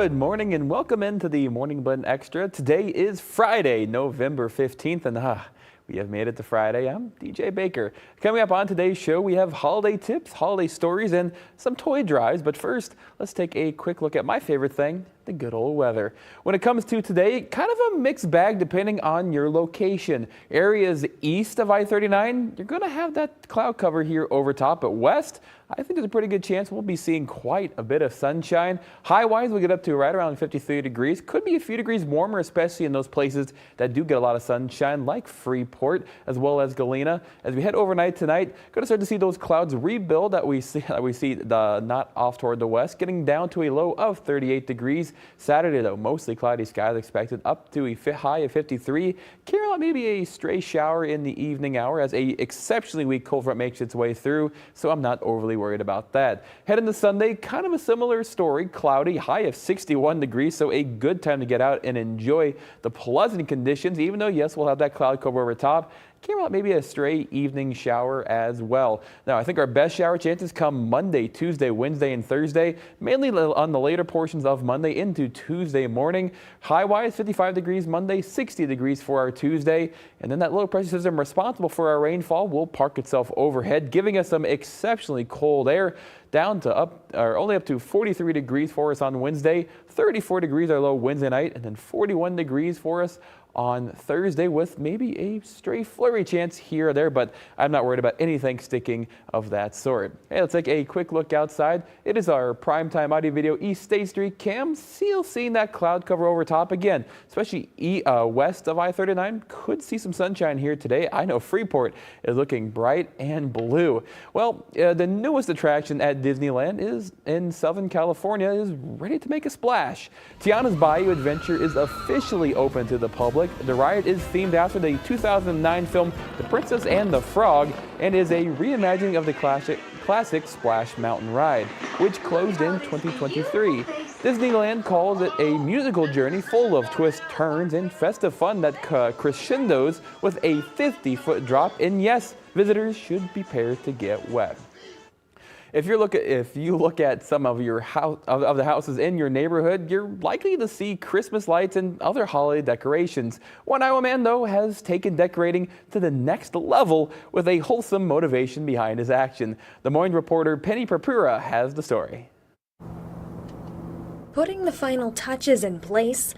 Good morning and welcome into the Morning Blend Extra. Today is Friday, November 15th, and we have made it to Friday. I'm DJ Baker. Coming up on today's show, we have holiday tips, holiday stories, and some toy drives. But first, let's take a quick look at my favorite thing, the good old weather. When it comes to today, kind of a mixed bag depending on your location. Areas east of I-39, you're going to have that cloud cover here over top, but west, I think there's a pretty good chance we'll be seeing quite a bit of sunshine. High-wise, we'll get up to right around 53 degrees. Could be a few degrees warmer, especially in those places that do get a lot of sunshine, like Freeport as well as Galena. As we head overnight tonight, going to start to see those clouds rebuild that we see not off toward the west, getting down to a low of 38 degrees. Saturday, though, mostly cloudy skies expected, up to a high of 53. Carry out maybe a stray shower in the evening hour as a exceptionally weak cold front makes its way through, so I'm not overly worried about that. Heading to Sunday, kind of a similar story. Cloudy, high of 61 degrees, so a good time to get out and enjoy the pleasant conditions, even though, yes, we'll have that cloud cover over top. Came out maybe a stray evening shower as well. Now, I think our best shower chances come Monday, Tuesday, Wednesday, and Thursday, mainly on the later portions of Monday into Tuesday morning. High-wise, 55 degrees Monday, 60 degrees for our Tuesday. And then that low pressure system responsible for our rainfall will park itself overhead, giving us some exceptionally cold air down to only up to 43 degrees for us on Wednesday, 34 degrees our low Wednesday night, and then 41 degrees for us on Thursday with maybe a stray flurry chance here or there, but I'm not worried about anything sticking of that sort. Hey, let's take a quick look outside. It is our primetime audio video East State Street cam. Still seeing that cloud cover over top again, especially west of I-39. Could see some sunshine here today. I know Freeport is looking bright and blue. Well, the newest attraction at Disneyland is in Southern California is ready to make a splash. Tiana's Bayou Adventure is officially open to the public. The ride is themed after the 2009 film The Princess and the Frog and is a reimagining of the classic Splash Mountain ride, which closed in 2023. Disneyland calls it a musical journey full of twists, turns, and festive fun that crescendos with a 50-foot drop, and yes, visitors should be prepared to get wet. If you look at some of your the houses in your neighborhood, you're likely to see Christmas lights and other holiday decorations. One Iowa man, though, has taken decorating to the next level with a wholesome motivation behind his action. Des Moines reporter Penny Papura has the story. Putting the final touches in place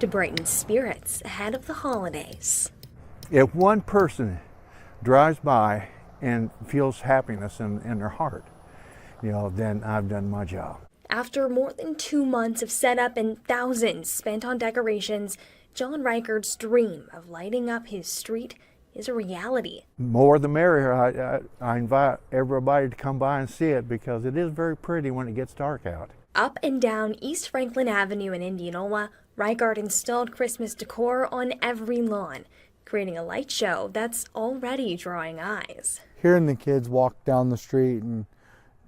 to brighten spirits ahead of the holidays. If one person drives by and feels happiness in their heart, then I've done my job. After more than 2 months of setup and thousands spent on decorations, John Reichard's dream of lighting up his street is a reality. More the merrier. I invite everybody to come by and see it because it is very pretty when it gets dark out. Up and down East Franklin Avenue in Indianola, Reichard installed Christmas decor on every lawn, creating a light show that's already drawing eyes. Hearing the kids walk down the street and,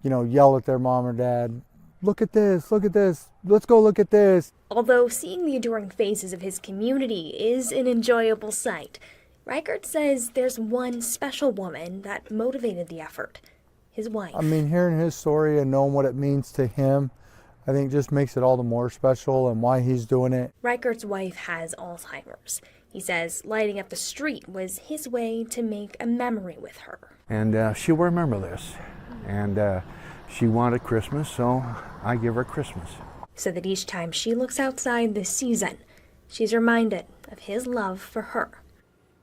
yell at their mom or dad, look at this, let's go look at this. Although seeing the adoring faces of his community is an enjoyable sight, Reichard says there's one special woman that motivated the effort, his wife. Hearing his story and knowing what it means to him, I think just makes it all the more special and why he's doing it. Reichard's wife has Alzheimer's. He says lighting up the street was his way to make a memory with her. And she'll remember this. And she wanted Christmas, so I give her Christmas. So that each time she looks outside this season, she's reminded of his love for her.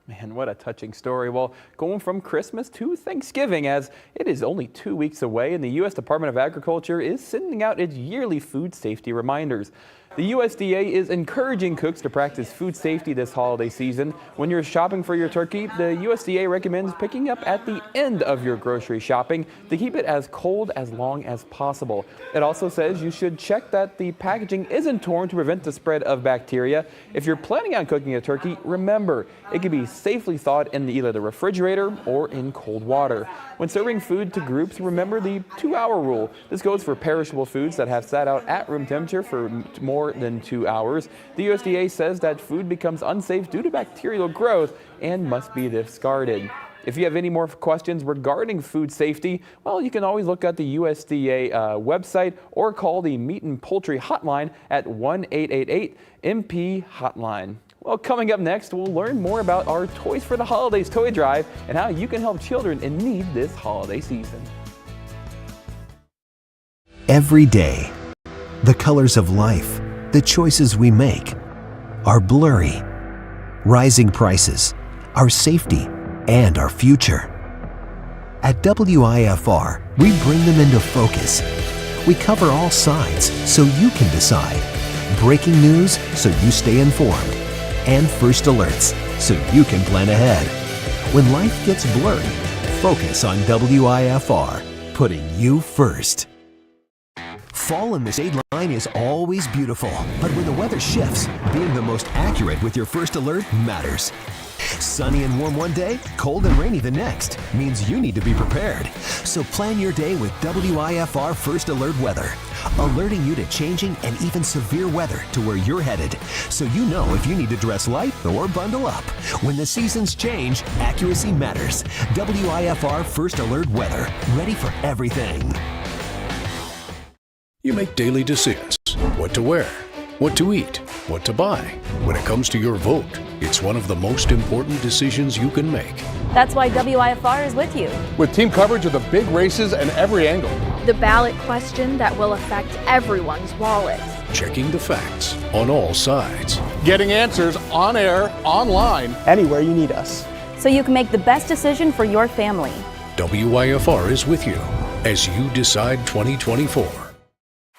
Man, what a touching story. Well, going from Christmas to Thanksgiving, as it is only 2 weeks away, and the U.S. Department of Agriculture is sending out its yearly food safety reminders. The USDA is encouraging cooks to practice food safety this holiday season. When you're shopping for your turkey, the USDA recommends picking up at the end of your grocery shopping to keep it as cold as long as possible. It also says you should check that the packaging isn't torn to prevent the spread of bacteria. If you're planning on cooking a turkey, remember, it can be safely thawed in either the refrigerator or in cold water. When serving food to groups, remember the 2-hour rule. This goes for perishable foods that have sat out at room temperature for more than 2 hours. The USDA says that food becomes unsafe due to bacterial growth and must be discarded. If you have any more questions regarding food safety, well, you can always look at the USDA website or call the Meat and Poultry Hotline at 1-888-MP-HOTLINE. Well, coming up next, we'll learn more about our Toys for the Holidays toy drive and how you can help children in need this holiday season. Every day, the colors of life, the choices we make, are blurry. Rising prices, our safety, and our future. At WIFR, we bring them into focus. We cover all sides so you can decide. Breaking news so you stay informed. And first alerts so you can plan ahead. When life gets blurry, focus on WIFR, putting you first. Fall in the shade line is always beautiful, but when the weather shifts, being the most accurate with your first alert matters. Sunny and warm one day, cold and rainy the next means you need to be prepared. So plan your day with WIFR First Alert Weather, alerting you to changing and even severe weather to where you're headed, so you know if you need to dress light or bundle up. When the seasons change, accuracy matters. WIFR First Alert Weather, ready for everything. You make daily decisions. What to wear, what to eat, what to buy. When it comes to your vote, it's one of the most important decisions you can make. That's why WIFR is with you. With team coverage of the big races and every angle. The ballot question that will affect everyone's wallet. Checking the facts on all sides. Getting answers on air, online. Anywhere you need us. So you can make the best decision for your family. WIFR is with you as you decide 2024.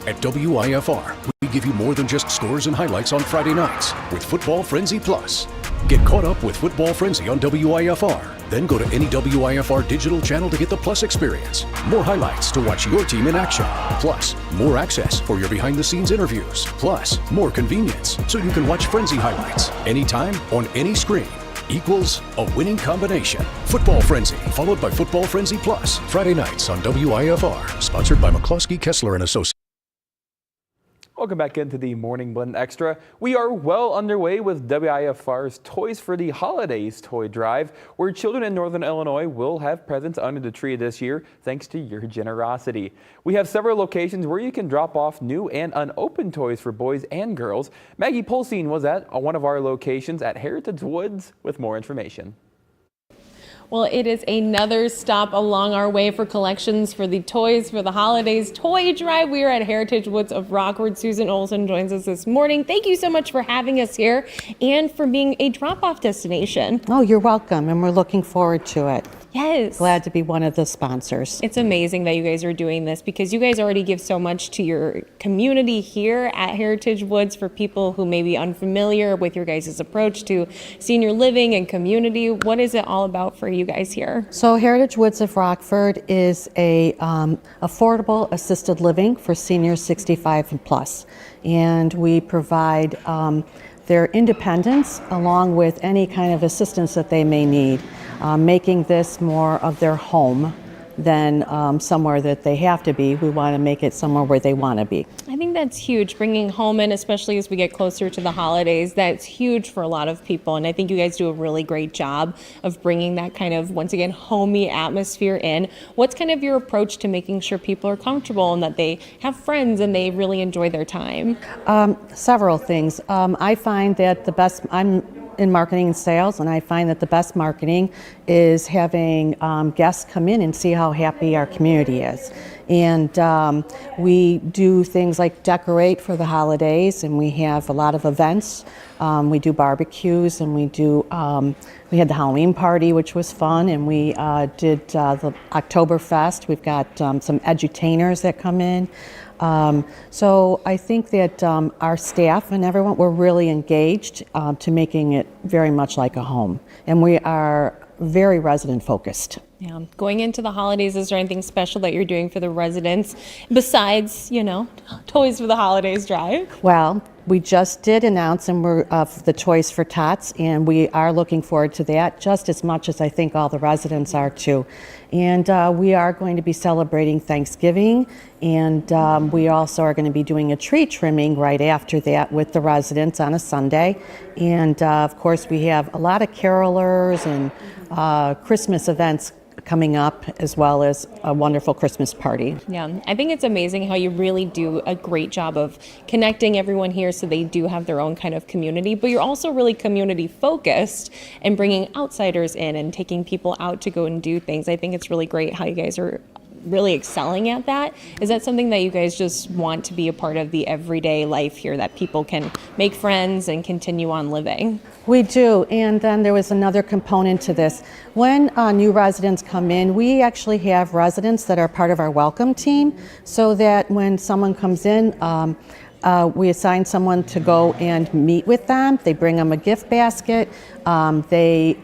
At WIFR, we give you more than just scores and highlights on Friday nights with Football Frenzy Plus. Get caught up with Football Frenzy on WIFR. Then go to any WIFR digital channel to get the Plus experience. More highlights to watch your team in action. Plus, more access for your behind-the-scenes interviews. Plus, more convenience so you can watch Frenzy highlights anytime on any screen. Equals a winning combination. Football Frenzy, followed by Football Frenzy Plus. Friday nights on WIFR. Sponsored by McCloskey, Kessler & Associates. Welcome back into the Morning Blend Extra. We are well underway with WIFR's Toys for the Holidays toy drive, where children in Northern Illinois will have presents under the tree this year, thanks to your generosity. We have several locations where you can drop off new and unopened toys for boys and girls. Maggie Polsine was at one of our locations at Heritage Woods with more information. Well, it is another stop along our way for collections for the Toys for the Holidays toy drive. We are at Heritage Woods of Rockford. Susan Olson joins us this morning. Thank you so much for having us here and for being a drop-off destination. Oh, you're welcome, and we're looking forward to it. Yes. Glad to be one of the sponsors. It's amazing that you guys are doing this because you guys already give so much to your community here at Heritage Woods for people who may be unfamiliar with your guys' approach to senior living and community. What is it all about for you guys here? So Heritage Woods of Rockford is a affordable assisted living for seniors 65 and plus. And we provide their independence along with any kind of assistance that they may need. Making this more of their home than somewhere that they have to be. We want to make it somewhere where they want to be. I think that's huge, bringing home in, especially as we get closer to the holidays. That's huge for a lot of people, and I think you guys do a really great job of bringing that kind of, once again, homey atmosphere in. What's kind of your approach to making sure people are comfortable and that they have friends and they really enjoy their time? Several things. I find that I'm in marketing and sales, and I find that the best marketing is having guests come in and see how happy our community is. And we do things like decorate for the holidays, and we have a lot of events. We do barbecues, and we had the Halloween party, which was fun, and we did the Oktoberfest. We've got some edutainers that come in. So I think that our staff and everyone, we're really engaged to making it very much like a home. And we are very resident focused. Yeah. Going into the holidays, is there anything special that you're doing for the residents besides, Toys for the Holidays drive? Well, we just did announce and we're of the Toys for Tots, and we are looking forward to that just as much as I think all the residents are too. And we are going to be celebrating Thanksgiving, and we also are going to be doing a tree trimming right after that with the residents on a Sunday. And of course, we have a lot of carolers and Christmas events coming up, as well as a wonderful Christmas party. Yeah, I think it's amazing how you really do a great job of connecting everyone here so they do have their own kind of community, but you're also really community focused and bringing outsiders in and taking people out to go and do things. I think it's really great how you guys are really excelling at that. Is that something that you guys just want to be a part of the everyday life here, that people can make friends and continue on living? We do, and then there was another component to this. When new residents come in, we actually have residents that are part of our welcome team, so that when someone comes in, we assign someone to go and meet with them. They bring them a gift basket. They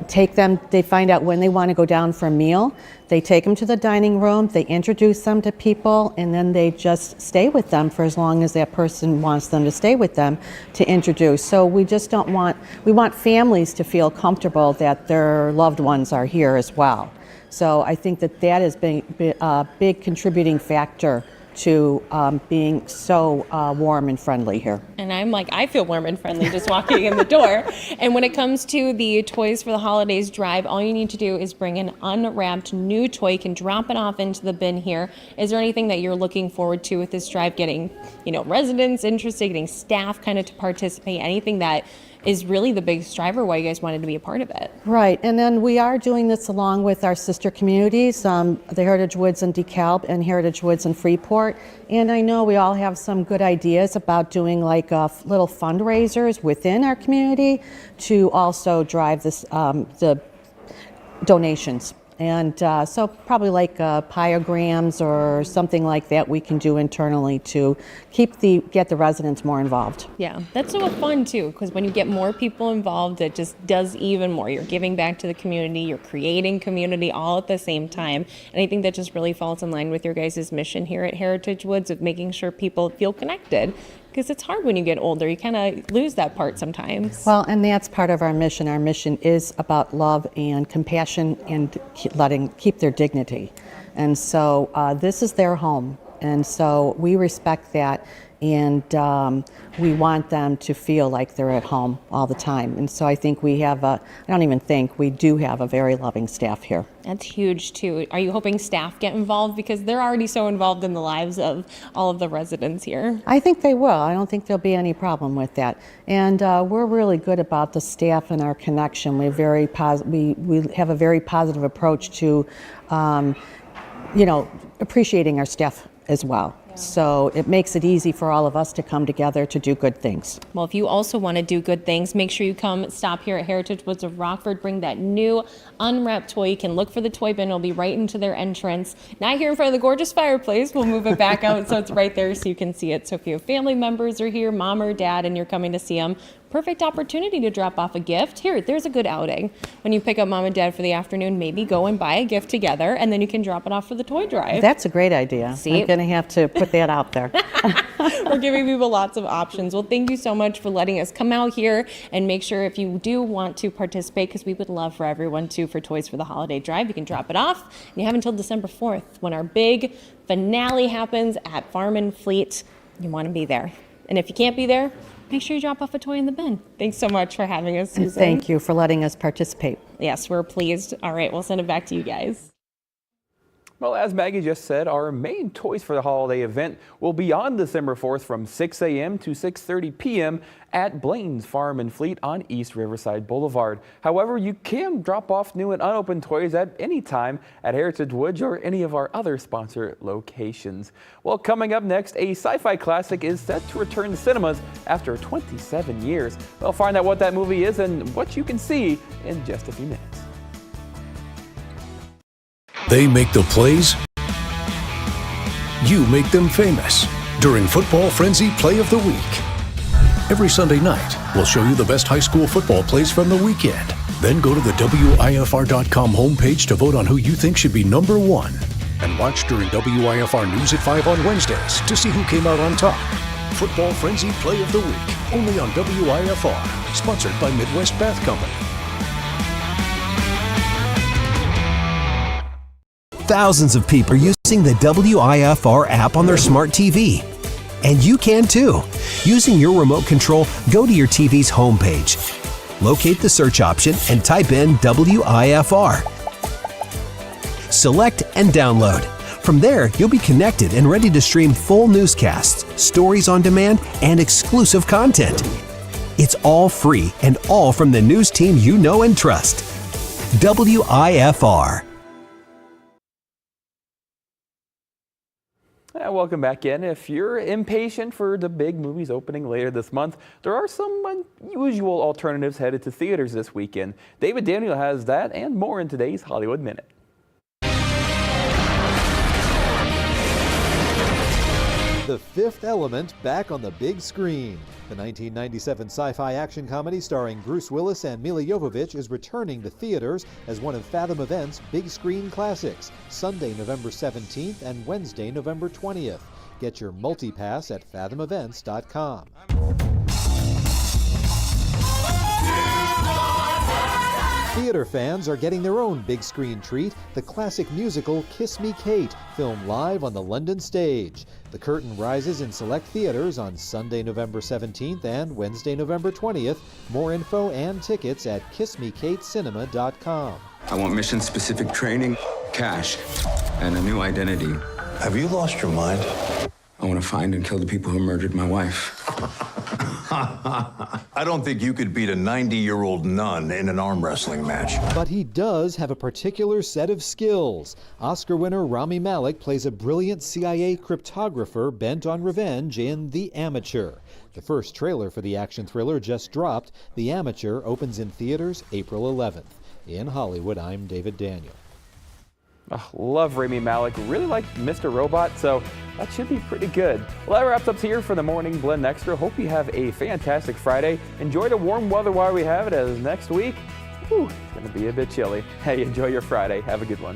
take them, they find out when they want to go down for a meal. They take them to the dining room, they introduce them to people, and then they just stay with them for as long as that person wants them to stay with them to introduce. So we just don't want, we want families to feel comfortable that their loved ones are here as well. So I think that that has been a big contributing factor to being so warm and friendly here. And I'm like, I feel warm and friendly just walking in the door. And when it comes to the Toys for the Holidays drive, all you need to do is bring an unwrapped new toy. You can drop it off into the bin here. Is there anything that you're looking forward to with this drive? Getting, residents interested, getting staff kind of to participate, anything that is really the biggest driver why you guys wanted to be a part of it. Right, and then we are doing this along with our sister communities, the Heritage Woods in DeKalb and Heritage Woods in Freeport. And I know we all have some good ideas about doing like little fundraisers within our community to also drive this, the donations. And so probably like pyograms or something like that we can do internally to get the residents more involved. Yeah, that's so fun too, because when you get more people involved, it just does even more. You're giving back to the community, you're creating community all at the same time. And I think that just really falls in line with your guys' mission here at Heritage Woods of making sure people feel connected. Because it's hard when you get older, you kind of lose that part sometimes. Well, and that's part of our mission. Our mission is about love and compassion and keep their dignity. And so this is their home. And so we respect that, and we want them to feel like they're at home all the time. And so I think we have we do have a very loving staff here. That's huge too. Are you hoping staff get involved, because they're already so involved in the lives of all of the residents here? I think they will. I don't think there'll be any problem with that. And we're really good about the staff and our connection. We have a very positive approach to, appreciating our staff as well. So it makes it easy for all of us to come together to do good things. Well, if you also want to do good things, make sure you come stop here at Heritage Woods of Rockford. Bring that new unwrapped toy. You can look for the toy bin. It'll be right into their entrance. Not here in front of the gorgeous fireplace. We'll move it back out so it's right there so you can see it. So if you have family members are here, mom or dad, and you're coming to see them, perfect opportunity to drop off a gift. Here, there's a good outing. When you pick up mom and dad for the afternoon, maybe go and buy a gift together, and then you can drop it off for the toy drive. That's a great idea. See? I'm going to have to put that out there. We're giving people lots of options. Well, thank you so much for letting us come out here, and make sure if you do want to participate, because we would love for everyone to, for Toys for the Holiday Drive, you can drop it off. And you have until December 4th when our big finale happens at Farm and Fleet. You want to be there. And if you can't be there, make sure you drop off a toy in the bin. Thanks so much for having us, Susan. Thank you for letting us participate. Yes, we're pleased. All right, we'll send it back to you guys. Well, as Maggie just said, our main Toys for the Holiday event will be on December 4th from 6 a.m. to 6:30 p.m. at Blaine's Farm and Fleet on East Riverside Boulevard. However, you can drop off new and unopened toys at any time at Heritage Woods or any of our other sponsor locations. Well, coming up next, a sci-fi classic is set to return to cinemas after 27 years. We'll find out what that movie is and what you can see in just a few minutes. They make the plays. You make them famous during Football Frenzy Play of the Week. Every Sunday night, we'll show you the best high school football plays from the weekend. Then go to the WIFR.com homepage to vote on who you think should be number one. And watch during WIFR News at 5 on Wednesdays to see who came out on top. Football Frenzy Play of the Week, only on WIFR, sponsored by Midwest Bath Company. Thousands of people are using the WIFR app on their smart TV. And you can too. Using your remote control, go to your TV's homepage. Locate the search option and type in WIFR. Select and download. From there, you'll be connected and ready to stream full newscasts, stories on demand, and exclusive content. It's all free and all from the news team you know and trust. WIFR. Welcome back in. If you're impatient for the big movies opening later this month, there are some unusual alternatives headed to theaters this weekend. David Daniel has that and more in today's Hollywood Minute. The Fifth Element back on the big screen. The 1997 sci-fi action comedy starring Bruce Willis and Milla Jovovich is returning to theaters as one of Fathom Events' big screen classics, Sunday, November 17th and Wednesday, November 20th. Get your multi-pass at fathomevents.com. Theater fans are getting their own big screen treat, the classic musical Kiss Me Kate, filmed live on the London stage. The curtain rises in select theaters on Sunday, November 17th and Wednesday, November 20th. More info and tickets at kissmekatecinema.com. I want mission-specific training, cash, and a new identity. Have you lost your mind? I want to find and kill the people who murdered my wife. I don't think you could beat a 90-year-old nun in an arm wrestling match. But he does have a particular set of skills. Oscar winner Rami Malek plays a brilliant CIA cryptographer bent on revenge in The Amateur. The first trailer for the action thriller just dropped. The Amateur opens in theaters April 11th. In Hollywood, I'm David Daniel. Oh, love Rami Malek, really like Mr. Robot, so that should be pretty good. Well, that wraps up here for the Morning Blend Extra. Hope you have a fantastic Friday. Enjoy the warm weather while we have it, as next week, it's going to be a bit chilly. Hey, enjoy your Friday. Have a good one.